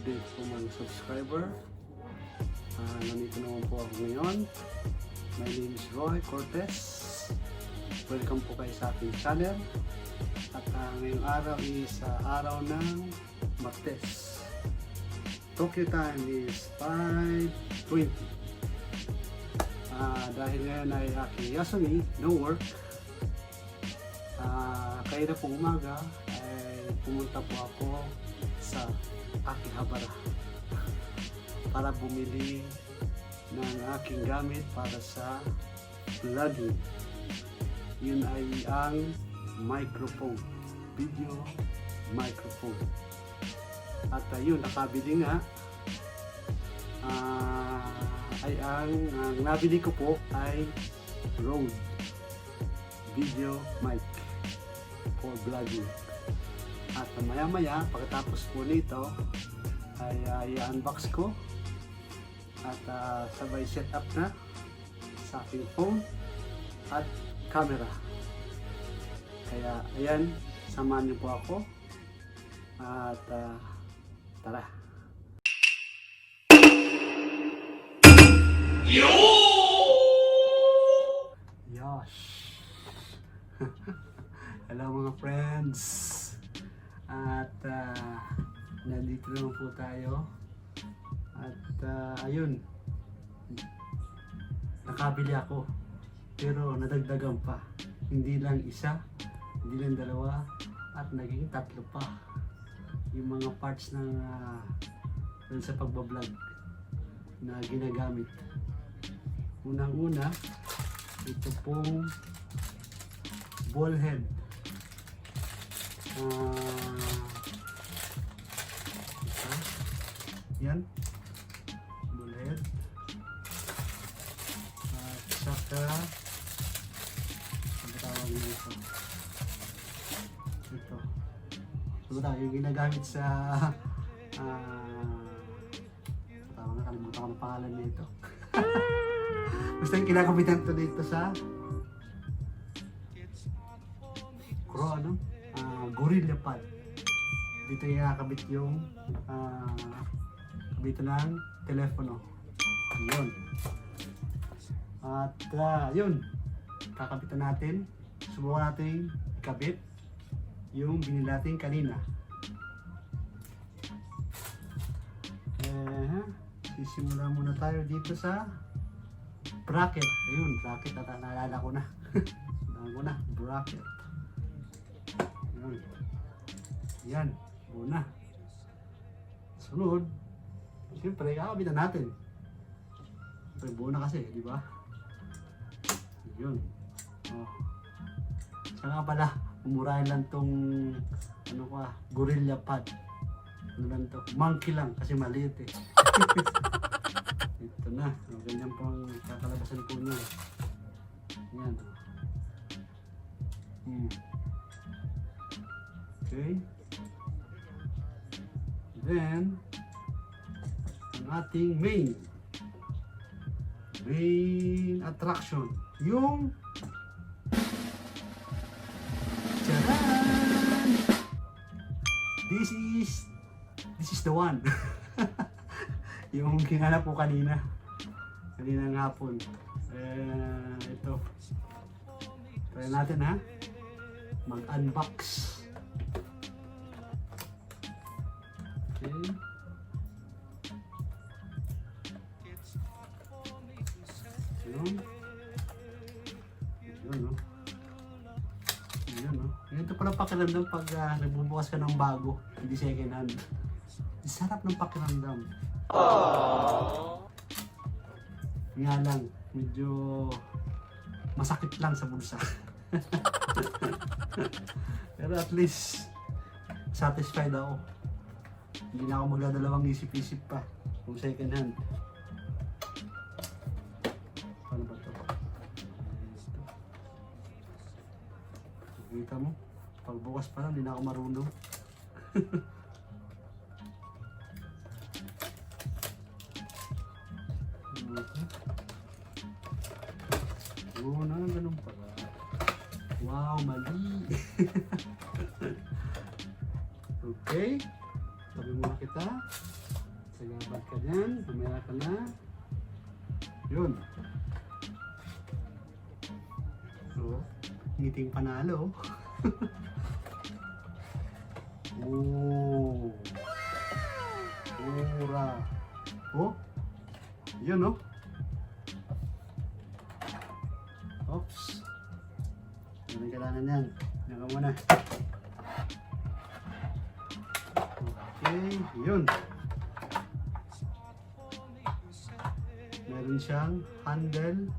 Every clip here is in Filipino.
update po mga subscriber. Nandito naman po ako ngayon. My name is Roy Cortez. Welcome po kayo sa ating channel. At ngayong araw is araw ng Martes. Tokyo time is 5:20. Dahil ngayon ay aking yasumi, no work. Kaya na pong umaga ay pumunta po ako sa aking habara para bumili ng aking gamit para sa vlogging. Yun ay ang microphone, video microphone. At yun, nakabili nga. Ay ang nabili ko po ay Rode video mic for vlogging. At maya maya pagkatapos po nito ay i-unbox ko at sabay setup na sa aking phone at camera. Kaya ayan, samahan niyo po ako at tara. Yosh! Hello mga friends! At nandito naman po tayo. At ayun, nakabili ako pero nadagdagan pa. Hindi lang isa, hindi lang dalawa, at naging tatlo pa yung mga parts ng sa pagbablog na ginagamit. Unang-una, ito pong ball head. Yan, ball head. At saka ano tawag nito? Ito. Yung ginagamit sa nakalimutan ko ng pangalan nito. Basta yung kinakabitan to dito sa gorilla pad. Dito yung nakakabit yung kabito ng telepono. Yun. At yun, kakabitan natin. Subukan natin ikabit yung binili natin kanina. Sisimula muna tayo dito sa bracket. Ayun, bracket at naalala ko na. Bracket. Ayun. Yan, muna. Sunod, siyempre kakabitan natin. Siyempre buo na kasi, di ba? Yun. Siya nga pala, umurahin lang tong gorilla pad. Ano lang to? Monkey lang kasi maliit eh. Ito na. Ganyan po ang kakalabasan po niya. Yan. Okay. Then, ang ating main attraction. Yung charan! This is the one. Yung kinala po kaninang hapon. Ito. Try natin ha. Mag-unbox. Okay. Yun. Yun, no? Yun, no? Ito pala pakiramdam pag nagbubukas ka ng bago, hindi second hand. Sarap ng pakiramdam. Nga lang, medyo masakit lang sa bulsa. Pero at least satisfied ako. Hindi na ako magdadalawang isip-isip pa kung second hand. Paano ba ito? Kita mo? Pagbukas pa lang, hindi na ako marunong. Oo na, ganun pala. Wow, mali. Okay. Sabi muna kita. Sagabad ka dyan. Mamaya ka na. Yun. So, ngiting panalo. Oh. Mura. Oh. Yun, oh. Oops. Hindi kailangan yan. Naga muna. Okay. Yun. Meron siyang handle.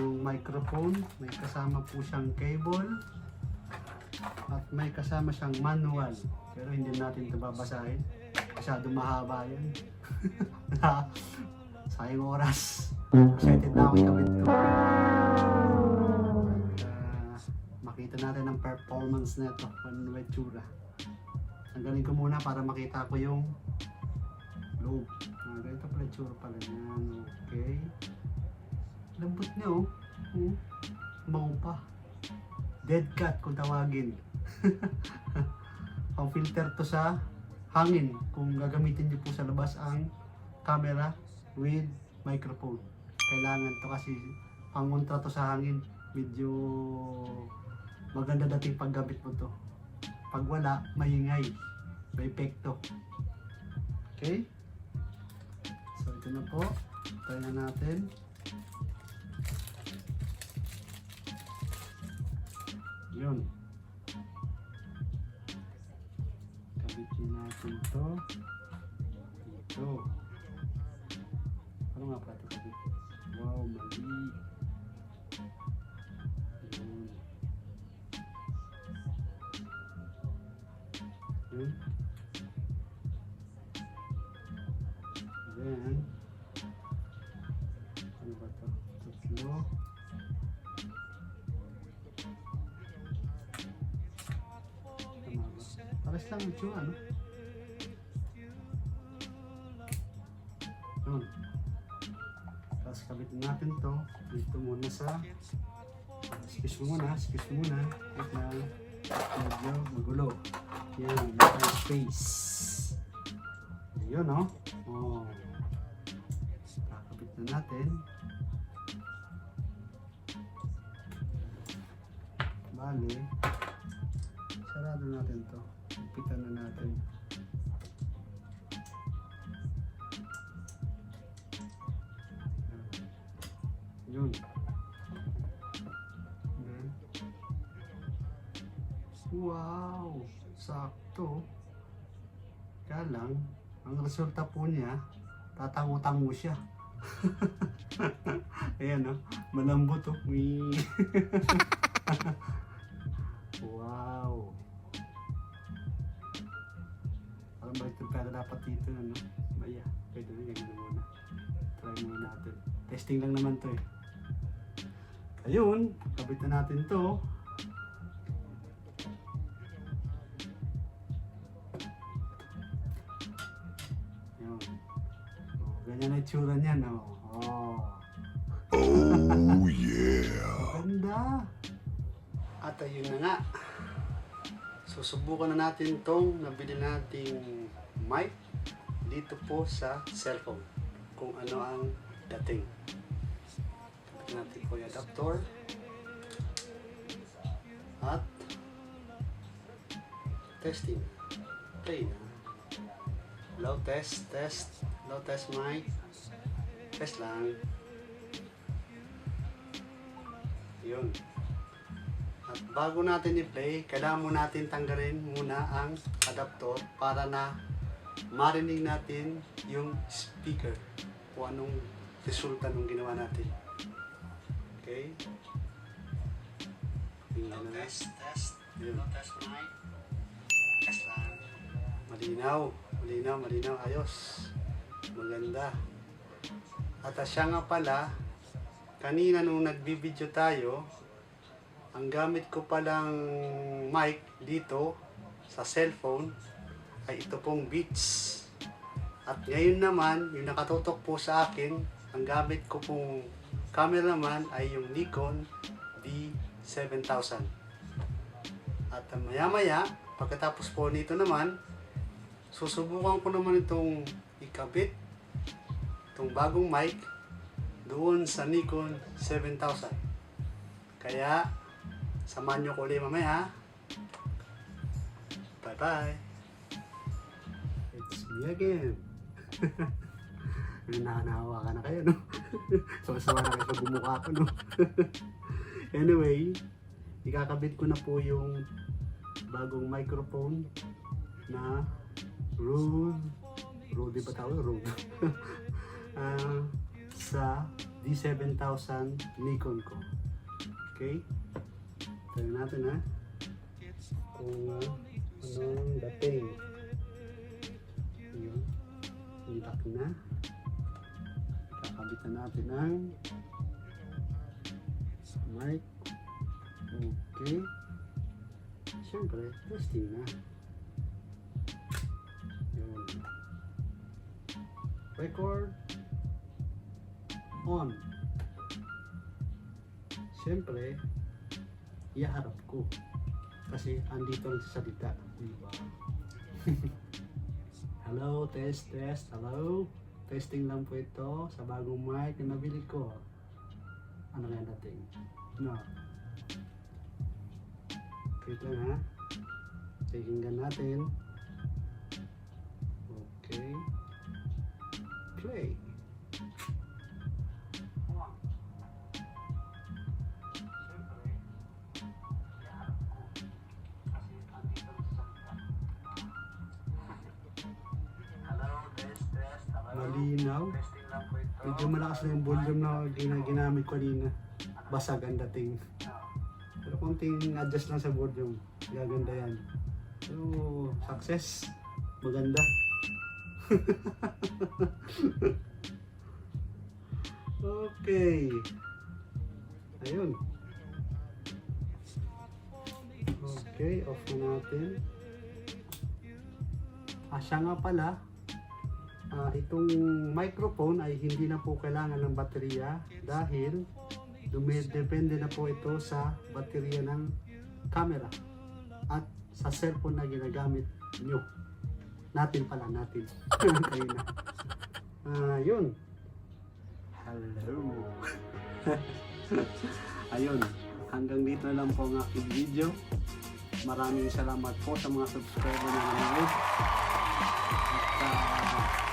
Yung microphone. May kasama po siyang cable. At may kasama siyang manual. Pero hindi natin ito babasahin. Masyado mahaba yan. Sayang oras. Excited na ako ikabit ito. Makita natin ang performance na ito. Ano ba itsura. Tanggalin ko muna para makita ko yung loob. Ganito pala itsura pala yan. Okay. Lambot niya oh. Bango pa. Dead cat kung tawagin. Pang filter to sa hangin kung gagamitin niyo po sa labas ang camera with microphone. Kailangan to kasi pangontra to sa hangin. Medyo maganda dating paggamit mo to. Pag wala, maingay. May epekto. Okay? So ito na po. Try na natin. Yun. Kabitin natin to. Ito. Ano nga pa ito kabit? Wow, mali. Yun. Yun. Then, ano ba ito? Tatlo. Pares lang ito, ano? Yun. Tapos kabitin natin to. Dito muna sa excuse mo muna. Wait na. Medyo magulo. Yan, naka space. Yun, no? Oh. Kakabit na natin. Bale, sarado natin to. Ipitan na natin. Yun. Wow! Sakto. Kaya lang, ang resulta po niya, tatango-tango siya. Ayan o, malambot o. Wow! Parang balik ng pera dapat dito, ano? Maya, pwede na ganyan muna. Try muna natin. Testing lang naman to eh. Ayun, kabit na natin to. Ayun. Oh, ganyan na itsura niya, no? Oh. Oh yeah! Ganda! At ayun na nga. Susubukan na natin tong nabili nating mic dito po sa cellphone. Kung ano ang dating. Natin po yung adaptor at testing. Play na. Low test mic. Test lang. Yun. At bago natin i-play, kailangan mo natin tanggalin muna ang adaptor para na marinig natin yung speaker kung anong resulta nung ginawa natin. Okay. Tingnan na. Test. Test mic. Test lang. Malinaw. Ayos. Maganda. At siya nga pala, kanina nung nagbibideo tayo, ang gamit ko palang mic dito sa cellphone ay ito pong Beats. At ngayon naman, yung nakatutok po sa akin, ang gamit ko pong camera naman ay yung Nikon D7000. At maya-maya, pagkatapos po nito naman, susubukan ko naman itong ikabit itong bagong mic doon sa Nikon 7000. Kaya samahan nyo ko ulit mamaya. Bye bye. It's me again. Nananawa ka na kayo, no? Sawa-sawa na kayo sa bumukha ko, no? Anyway, ikakabit ko na po yung bagong microphone na Rode ba tawag? Rode. Sa D7000 Nikon ko. Okay? Tayo natin, ha? Kung anong dating. Yun. Ilak na. Kakabitan natin ang mic. Okay. Siyempre, testing na. Yun. Record. On. Siyempre, iharap ko. Kasi andito lang sa salita. Diba? Hello, test. Hello. Testing lang po ito sa bagong mic na nabili ko. Ano kaya dating? No. Wait lang, ha. Pakinggan natin. Okay. Play. Malinaw. Medyo malakas na yung volume na ginamit ko kanina. Basag ang dating. Pero konting adjust lang sa volume. Gaganda yan. So, success. Maganda. Okay. Ayun. Okay, off na natin. Siya nga pala. Itong microphone ay hindi na po kailangan ng baterya dahil depende na po ito sa baterya ng camera at sa cellphone na ginagamit nyo. Natin. Kayo na. Yun. Hello. Ayun. Hanggang dito na lang po ang aking video. Maraming salamat po sa mga subscriber na nanonood.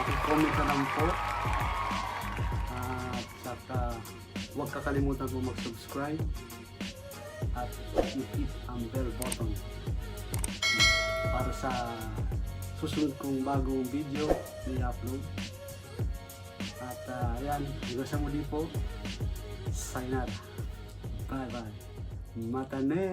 At comment na lang po. At saka huwag kakalimutan po mag-subscribe at i-hit ang bell button para sa susunod kong bagong video na i-upload. At ayan, hanggang sa muli po. Sayonara. Bye bye. Matane.